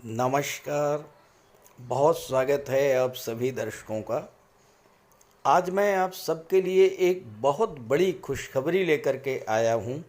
नमस्कार। बहुत स्वागत है आप सभी दर्शकों का। आज मैं आप सबके लिए एक बहुत बड़ी खुशखबरी लेकर के आया हूँ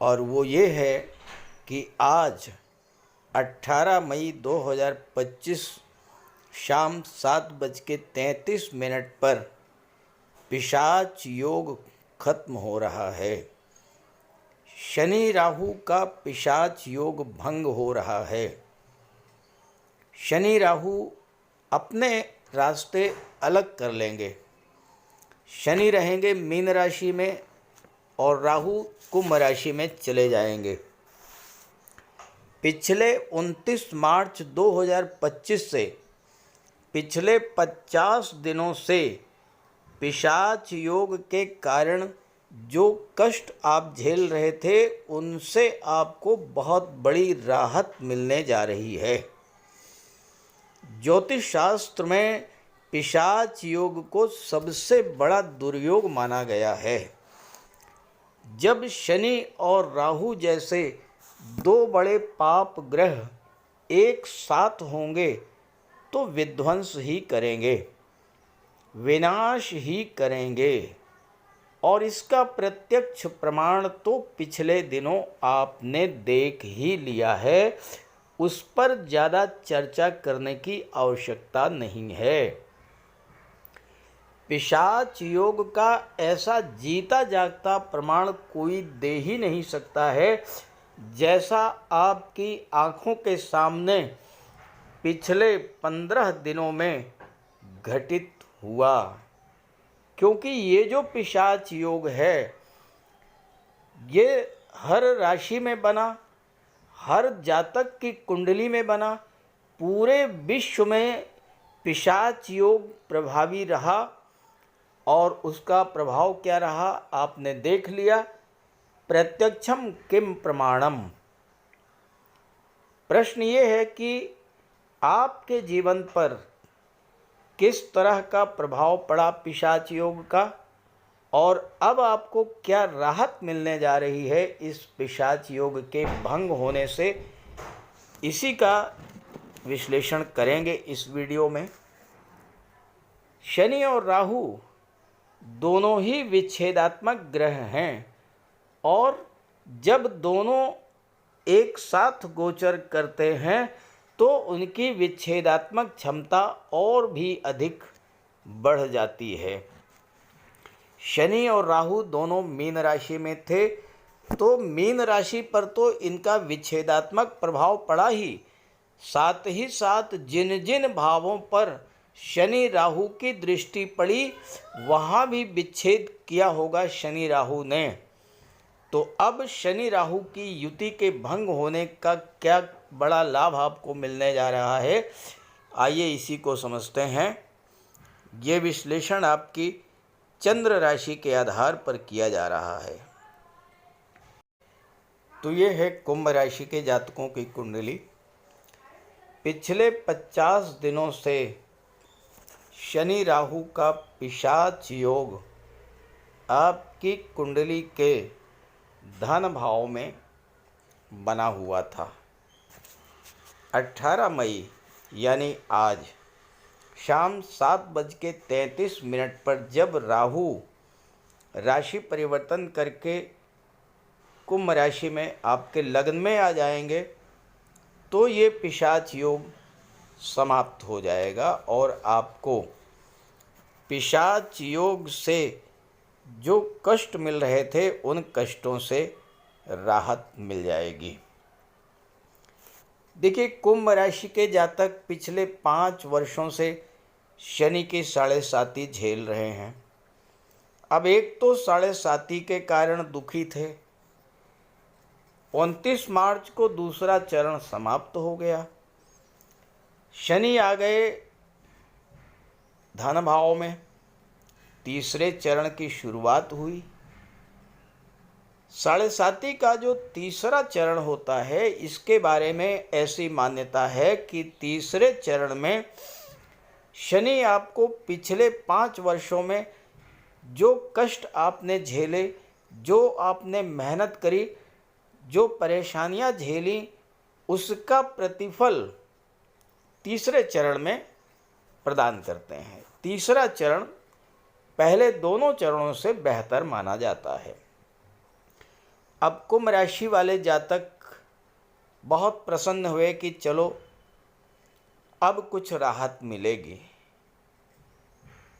और वो ये है कि आज 18 मई 2025 शाम 7:33 पर पिशाच योग खत्म हो रहा है। शनि राहु का पिशाच योग भंग हो रहा है। शनि राहु अपने रास्ते अलग कर लेंगे। शनि रहेंगे मीन राशि में और राहु कुंभ राशि में चले जाएंगे। पिछले 29 मार्च 2025 से पिछले 50 दिनों से पिशाच योग के कारण जो कष्ट आप झेल रहे थे उनसे आपको बहुत बड़ी राहत मिलने जा रही है। ज्योतिष शास्त्र में पिशाच योग को सबसे बड़ा दुर्योग माना गया है। जब शनि और राहु जैसे दो बड़े पाप ग्रह एक साथ होंगे तो विध्वंस ही करेंगे, विनाश ही करेंगे। और इसका प्रत्यक्ष प्रमाण तो पिछले दिनों आपने देख ही लिया है, उस पर ज़्यादा चर्चा करने की आवश्यकता नहीं है। पिशाच योग का ऐसा जीता जागता प्रमाण कोई दे ही नहीं सकता है जैसा आपकी आँखों के सामने पिछले 15 दिनों में घटित हुआ। क्योंकि ये जो पिशाच योग है ये हर राशि में बना, हर जातक की कुंडली में बना, पूरे विश्व में पिशाच योग प्रभावी रहा और उसका प्रभाव क्या रहा आपने देख लिया। प्रत्यक्षम किम प्रमाणम। प्रश्न ये है कि आपके जीवन पर किस तरह का प्रभाव पड़ा पिशाच योग का और अब आपको क्या राहत मिलने जा रही है इस पिशाच योग के भंग होने से, इसी का विश्लेषण करेंगे इस वीडियो में। शनि और राहु दोनों ही विच्छेदात्मक ग्रह हैं और जब दोनों एक साथ गोचर करते हैं तो उनकी विच्छेदात्मक क्षमता और भी अधिक बढ़ जाती है। शनि और राहु दोनों मीन राशि में थे तो मीन राशि पर तो इनका विच्छेदात्मक प्रभाव पड़ा ही साथ जिन जिन भावों पर शनि राहु की दृष्टि पड़ी वहाँ भी विच्छेद किया होगा शनि राहु ने। तो अब शनि राहु की युति के भंग होने का क्या बड़ा लाभ आपको मिलने जा रहा है, आइए इसी को समझते हैं। ये विश्लेषण आपकी चंद्र राशि के आधार पर किया जा रहा है। तो ये है कुंभ राशि के जातकों की कुंडली। पिछले 50 दिनों से शनि राहु का पिशाच योग आपकी कुंडली के धन भाव में बना हुआ था। 18 मई यानी आज शाम 7:33 पर जब राहु राशि परिवर्तन करके कुंभ राशि में आपके लग्न में आ जाएंगे तो ये पिशाच योग समाप्त हो जाएगा और आपको पिशाच योग से जो कष्ट मिल रहे थे उन कष्टों से राहत मिल जाएगी। देखिए, कुंभ राशि के जातक पिछले 5 वर्षों से शनि की 7.5 झेल रहे हैं। अब एक तो 7.5 के कारण दुखी थे। 29 मार्च को दूसरा चरण समाप्त हो गया। शनि आ गए धन भाव में, तीसरे चरण की शुरुआत हुई। 7.5 का जो तीसरा चरण होता है इसके बारे में ऐसी मान्यता है कि तीसरे चरण में शनि आपको पिछले 5 वर्षों में जो कष्ट आपने झेले, जो आपने मेहनत करी, जो परेशानियां झेली, उसका प्रतिफल तीसरे चरण में प्रदान करते हैं। तीसरा चरण पहले दोनों चरणों से बेहतर माना जाता है। अब कुंभ राशि वाले जातक बहुत प्रसन्न हुए कि चलो अब कुछ राहत मिलेगी,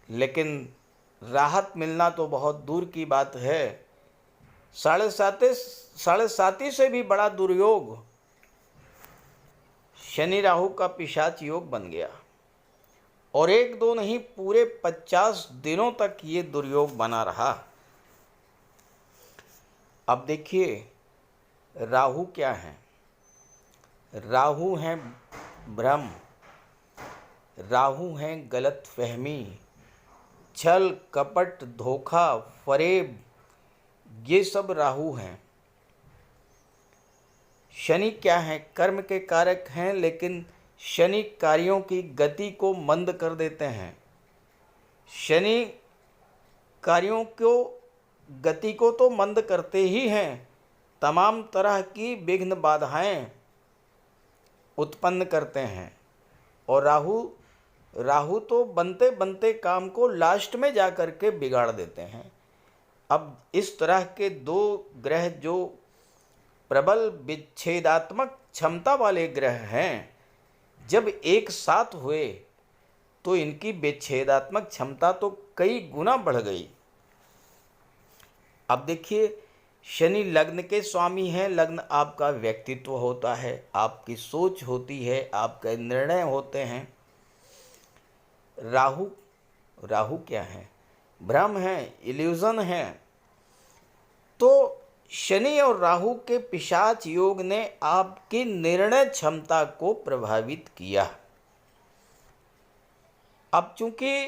लेकिन राहत मिलना तो बहुत दूर की बात है। साढ़े साती से भी बड़ा दुर्योग शनि राहु का पिशाच योग बन गया, और एक दो नहीं पूरे 50 दिनों तक ये दुर्योग बना रहा। अब देखिए राहु क्या है। राहु हैं भ्रम, राहु हैं गलत फहमी, छल कपट धोखा फरेब, ये सब राहु हैं। शनि क्या है? कर्म के कारक हैं, लेकिन शनि कार्यों की गति को मंद कर देते हैं। शनि कार्यों को गति को तो मंद करते ही हैं, तमाम तरह की विघ्न बाधाएं उत्पन्न करते हैं। और राहु तो बनते बनते काम को लास्ट में जा कर के बिगाड़ देते हैं। अब इस तरह के दो ग्रह जो प्रबल विच्छेदात्मक क्षमता वाले ग्रह हैं, जब एक साथ हुए तो इनकी विच्छेदात्मक क्षमता तो कई गुना बढ़ गई। अब देखिए शनि लग्न के स्वामी हैं। लग्न आपका व्यक्तित्व होता है, आपकी सोच होती है, आपके निर्णय होते हैं। राहु क्या है? भ्रम है, इल्यूजन है। तो शनि और राहु के पिशाच योग ने आपकी निर्णय क्षमता को प्रभावित किया। अब चूंकि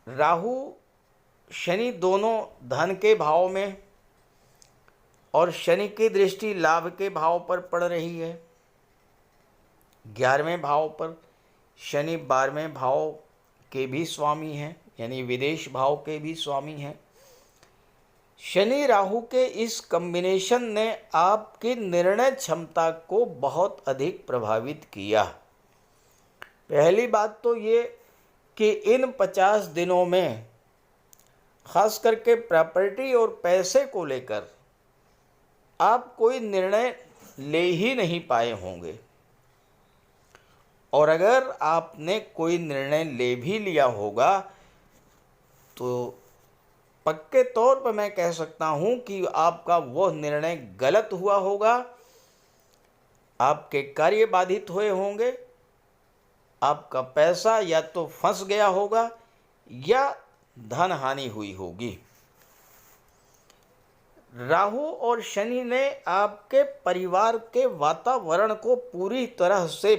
राहु शनि दोनों धन के भाव में, और शनि की दृष्टि लाभ के भाव पर पड़ रही है, 11वें भाव पर। शनि 12वें भाव के भी स्वामी हैं, यानी विदेश भाव के भी स्वामी हैं। शनि राहु के इस कॉम्बिनेशन ने आपकी निर्णय क्षमता को बहुत अधिक प्रभावित किया। पहली बात तो ये कि इन 50 दिनों में खास करके प्रॉपर्टी और पैसे को लेकर आप कोई निर्णय ले ही नहीं पाए होंगे, और अगर आपने कोई निर्णय ले भी लिया होगा तो पक्के तौर पर मैं कह सकता हूं कि आपका वह निर्णय गलत हुआ होगा, आपके कार्य बाधित हुए होंगे, आपका पैसा या तो फंस गया होगा या धन हानि हुई होगी। राहु और शनि ने आपके परिवार के वातावरण को पूरी तरह से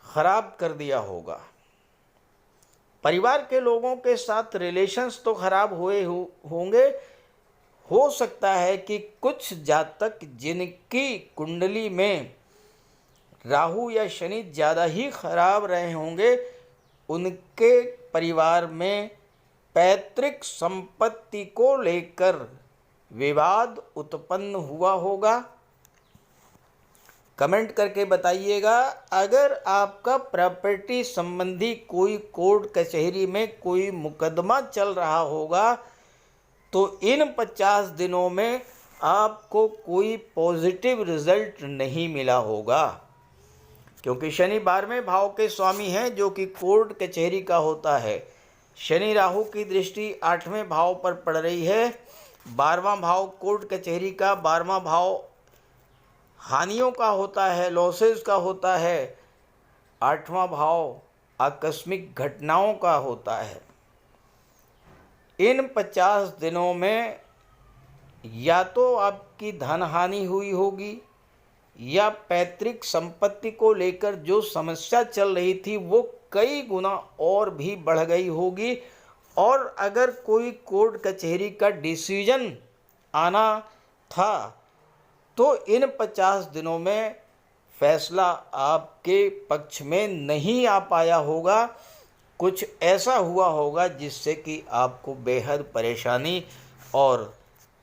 खराब कर दिया होगा। परिवार के लोगों के साथ रिलेशंस तो खराब हुए होंगे। हो सकता है कि कुछ जातक जिनकी कुंडली में राहु या शनि ज़्यादा ही खराब रहे होंगे, उनके परिवार में पैतृक संपत्ति को लेकर विवाद उत्पन्न हुआ होगा। कमेंट करके बताइएगा। अगर आपका प्रॉपर्टी संबंधी कोई कोर्ट कचहरी में कोई मुकदमा चल रहा होगा तो इन 50 दिनों में आपको कोई पॉजिटिव रिजल्ट नहीं मिला होगा, क्योंकि शनि 12वें भाव के स्वामी हैं जो कि कोर्ट कचहरी का होता है। शनि राहु की दृष्टि 8वें भाव पर पड़ रही है। 12वां भाव कोर्ट कचहरी का, 12वां भाव हानियों का होता है, लॉसेस का होता है। 8वां भाव आकस्मिक घटनाओं का होता है। इन 50 दिनों में या तो आपकी धन हानि हुई होगी, या पैतृक संपत्ति को लेकर जो समस्या चल रही थी वो कई गुना और भी बढ़ गई होगी। और अगर कोई कोर्ट कचहरी का डिसीजन आना था तो इन 50 दिनों में फैसला आपके पक्ष में नहीं आ पाया होगा। कुछ ऐसा हुआ होगा जिससे कि आपको बेहद परेशानी और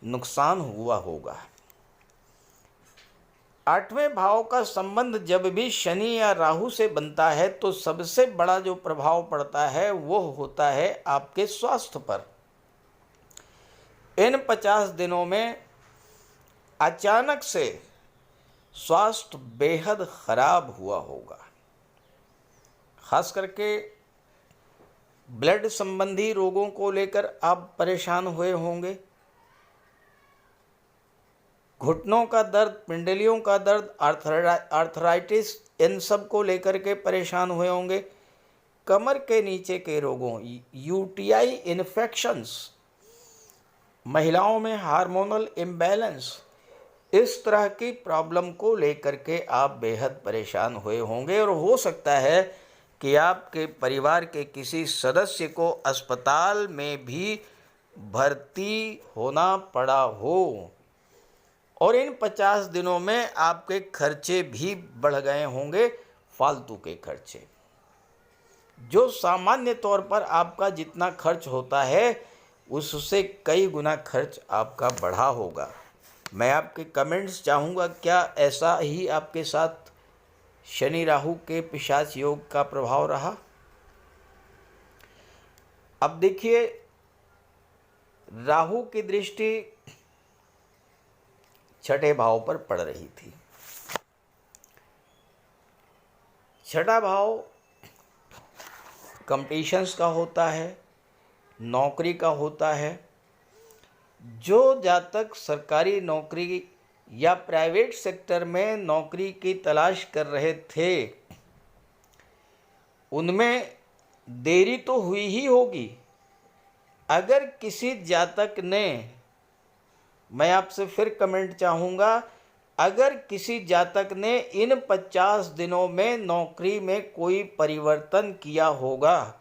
नुकसान हुआ होगा। 8वें भाव का संबंध जब भी शनि या राहु से बनता है तो सबसे बड़ा जो प्रभाव पड़ता है वो होता है आपके स्वास्थ्य पर। इन 50 दिनों में अचानक से स्वास्थ्य बेहद खराब हुआ होगा। खास करके ब्लड संबंधी रोगों को लेकर आप परेशान हुए होंगे। घुटनों का दर्द, पिंडलियों का दर्द, आर्थराइटिस, इन सब को लेकर के परेशान हुए होंगे। कमर के नीचे के रोगों, यूटीआई इन्फेक्शंस, महिलाओं में हार्मोनल इम्बैलेंस, इस तरह की प्रॉब्लम को लेकर के आप बेहद परेशान हुए होंगे। और हो सकता है कि आपके परिवार के किसी सदस्य को अस्पताल में भी भर्ती होना पड़ा हो। और इन 50 दिनों में आपके खर्चे भी बढ़ गए होंगे, फालतू के खर्चे। जो सामान्य तौर पर आपका जितना खर्च होता है उससे कई गुना खर्च आपका बढ़ा होगा। मैं आपके कमेंट्स चाहूँगा, क्या ऐसा ही आपके साथ शनि राहु के पिशाच योग का प्रभाव रहा? अब देखिए, राहु की दृष्टि 6ठे भाव पर पड़ रही थी। 6ठा भाव कंपटीशंस का होता है, नौकरी का होता है। जो जातक सरकारी नौकरी या प्राइवेट सेक्टर में नौकरी की तलाश कर रहे थे, उनमें देरी तो हुई ही होगी। अगर किसी जातक ने, मैं आपसे फिर कमेंट चाहूँगा, अगर किसी जातक ने इन 50 दिनों में नौकरी में कोई परिवर्तन किया होगा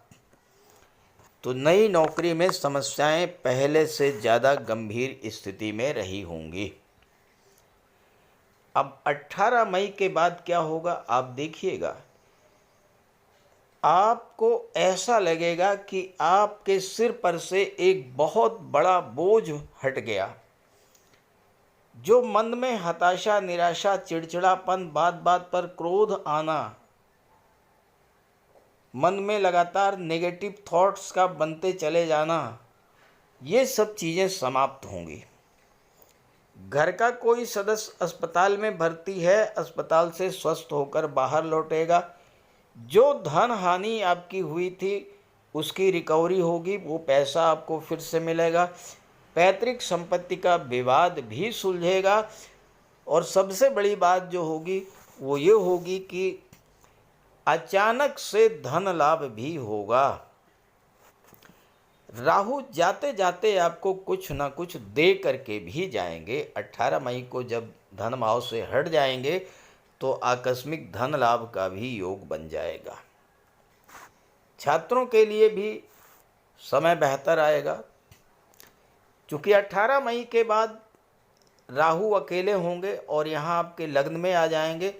तो नई नौकरी में समस्याएं पहले से ज़्यादा गंभीर स्थिति में रही होंगी। अब 18 मई के बाद क्या होगा आप देखिएगा। आपको ऐसा लगेगा कि आपके सिर पर से एक बहुत बड़ा बोझ हट गया। जो मन में हताशा, निराशा, चिड़चिड़ापन, बात बात पर क्रोध आना, मन में लगातार नेगेटिव थॉट्स का बनते चले जाना, ये सब चीज़ें समाप्त होंगी। घर का कोई सदस्य अस्पताल में भर्ती है, अस्पताल से स्वस्थ होकर बाहर लौटेगा। जो धन हानि आपकी हुई थी उसकी रिकवरी होगी, वो पैसा आपको फिर से मिलेगा। पैतृक संपत्ति का विवाद भी सुलझेगा। और सबसे बड़ी बात जो होगी वो ये होगी कि अचानक से धन लाभ भी होगा। राहु जाते जाते आपको कुछ ना कुछ दे करके भी जाएंगे। 18 मई को जब धन भाव से हट जाएंगे तो आकस्मिक धन लाभ का भी योग बन जाएगा। छात्रों के लिए भी समय बेहतर आएगा, क्योंकि 18 मई के बाद राहु अकेले होंगे और यहाँ आपके लग्न में आ जाएंगे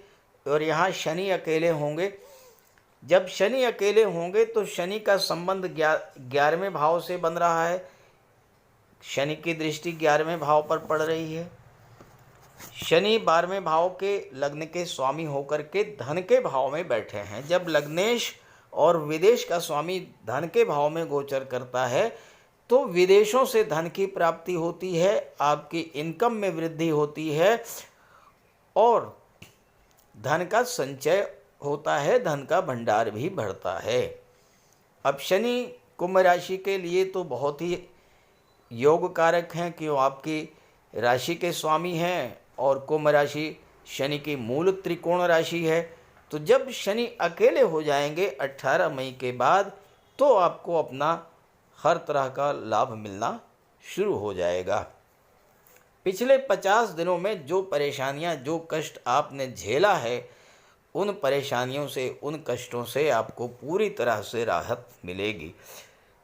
और यहाँ शनि अकेले होंगे। जब शनि अकेले होंगे तो शनि का संबंध 11वें भाव से बन रहा है। शनि की दृष्टि 11वें भाव पर पड़ रही है। शनि 12वें भाव के लग्न के स्वामी होकर के धन के भाव में बैठे हैं। जब लग्नेश और विदेश का स्वामी धन के भाव में गोचर करता है तो विदेशों से धन की प्राप्ति होती है, आपकी इनकम में वृद्धि होती है और धन का संचय होता है, धन का भंडार भी बढ़ता है। अब शनि कुंभ राशि के लिए तो बहुत ही योग कारक हैं, क्यों आपकी राशि के स्वामी हैं और कुंभ राशि शनि की मूल त्रिकोण राशि है। तो जब शनि अकेले हो जाएंगे 18 मई के बाद तो आपको अपना हर तरह का लाभ मिलना शुरू हो जाएगा। पिछले 50 दिनों में जो परेशानियां, जो कष्ट आपने झेला है, उन परेशानियों से, उन कष्टों से आपको पूरी तरह से राहत मिलेगी।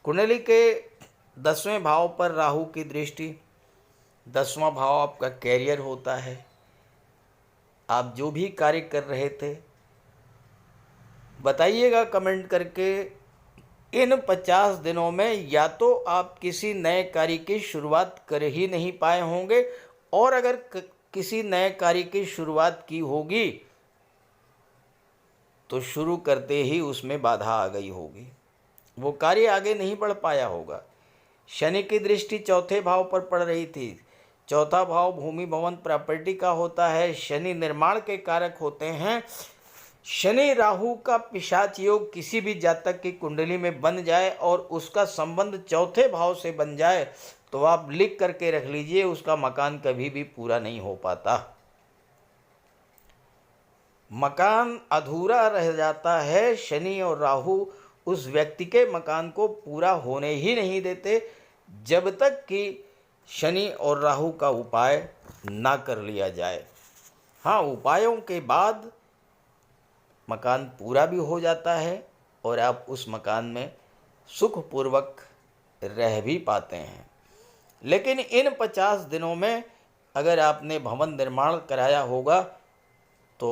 कुंडली के 10वें भाव पर राहु की दृष्टि, 10वां भाव आपका कैरियर होता है। आप जो भी कार्य कर रहे थे, बताइएगा कमेंट करके। इन 50 दिनों में या तो आप किसी नए कार्य की शुरुआत कर ही नहीं पाए होंगे, और अगर किसी नए कार्य की शुरुआत की होगी तो शुरू करते ही उसमें बाधा आ गई होगी, वो कार्य आगे नहीं बढ़ पाया होगा। शनि की दृष्टि चौथे भाव पर पड़ रही थी। चौथा भाव भूमि भवन प्रॉपर्टी का होता है। शनि निर्माण के कारक होते हैं। शनि राहु का पिशाच योग किसी भी जातक की कुंडली में बन जाए और उसका संबंध चौथे भाव से बन जाए तो आप लिख करके रख लीजिए, उसका मकान कभी भी पूरा नहीं हो पाता। मकान अधूरा रह जाता है। शनि और राहु उस व्यक्ति के मकान को पूरा होने ही नहीं देते जब तक कि शनि और राहु का उपाय ना कर लिया जाए। हाँ, उपायों के बाद मकान पूरा भी हो जाता है और आप उस मकान में सुखपूर्वक रह भी पाते हैं। लेकिन इन 50 दिनों में अगर आपने भवन निर्माण कराया होगा तो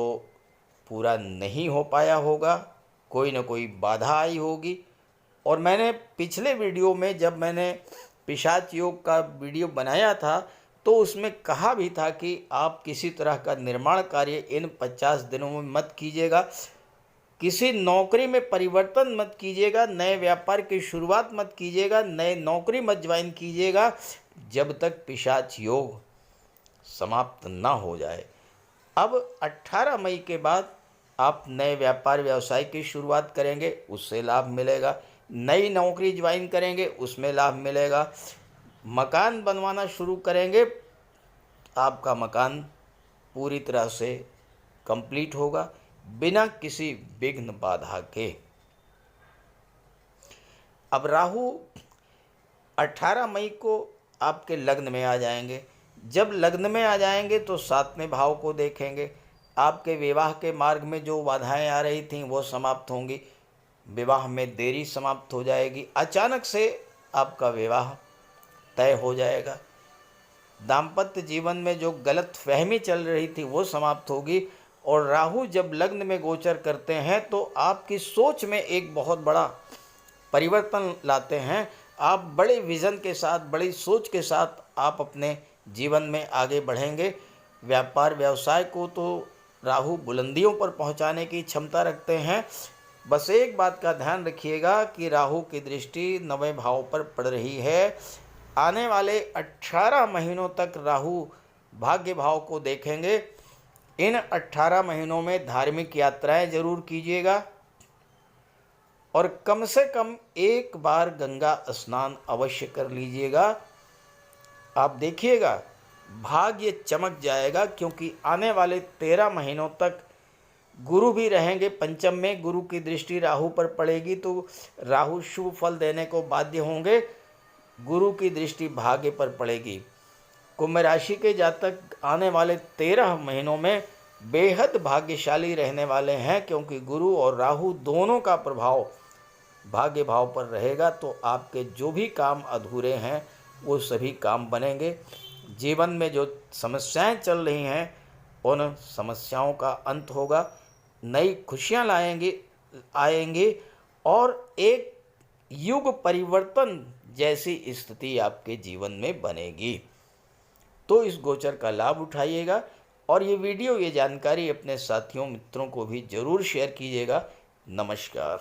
पूरा नहीं हो पाया होगा, कोई ना कोई बाधा आई होगी। और मैंने पिछले वीडियो में जब मैंने पिशाच योग का वीडियो बनाया था तो उसमें कहा भी था कि आप किसी तरह का निर्माण कार्य इन 50 दिनों में मत कीजिएगा, किसी नौकरी में परिवर्तन मत कीजिएगा, नए व्यापार की शुरुआत मत कीजिएगा, नए नौकरी मत ज्वाइन कीजिएगा जब तक पिशाच योग समाप्त ना हो जाए। अब 18 मई के बाद आप नए व्यापार व्यवसाय की शुरुआत करेंगे, उससे लाभ मिलेगा। नई नौकरी ज्वाइन करेंगे, उसमें लाभ मिलेगा। मकान बनवाना शुरू करेंगे, आपका मकान पूरी तरह से कंप्लीट होगा बिना किसी विघ्न बाधा के। अब राहु 18 मई को आपके लग्न में आ जाएंगे। जब लग्न में आ जाएंगे तो 7वें भाव को देखेंगे। आपके विवाह के मार्ग में जो बाधाएं आ रही थीं वो समाप्त होंगी, विवाह में देरी समाप्त हो जाएगी, अचानक से आपका विवाह तय हो जाएगा। दाम्पत्य जीवन में जो गलत फहमी चल रही थी वो समाप्त होगी। और राहु जब लग्न में गोचर करते हैं तो आपकी सोच में एक बहुत बड़ा परिवर्तन लाते हैं। आप बड़े विज़न के साथ, बड़ी सोच के साथ आप अपने जीवन में आगे बढ़ेंगे। व्यापार व्यवसाय को तो राहु बुलंदियों पर पहुंचाने की क्षमता रखते हैं। बस एक बात का ध्यान रखिएगा कि राहु की दृष्टि 9वें भाव पर पड़ रही है। आने वाले 18 महीनों तक राहु भाग्य भाव को देखेंगे। इन 18 महीनों में धार्मिक यात्राएं जरूर कीजिएगा और कम से कम एक बार गंगा स्नान अवश्य कर लीजिएगा। आप देखिएगा भाग्य चमक जाएगा, क्योंकि आने वाले 13 महीनों तक गुरु भी रहेंगे पंचम में। गुरु की दृष्टि राहु पर पड़ेगी तो राहु शुभ फल देने को बाध्य होंगे। गुरु की दृष्टि भाग्य पर पड़ेगी। कुंभ राशि के जातक आने वाले 13 महीनों में बेहद भाग्यशाली रहने वाले हैं, क्योंकि गुरु और राहु दोनों का प्रभाव भाग्य भाव पर रहेगा। तो आपके जो भी काम अधूरे हैं वो सभी काम बनेंगे। जीवन में जो समस्याएं चल रही हैं उन समस्याओं का अंत होगा, नई खुशियां आएंगी और एक युग परिवर्तन जैसी स्थिति आपके जीवन में बनेगी। तो इस गोचर का लाभ उठाइएगा और ये वीडियो, ये जानकारी अपने साथियों मित्रों को भी ज़रूर शेयर कीजिएगा। नमस्कार।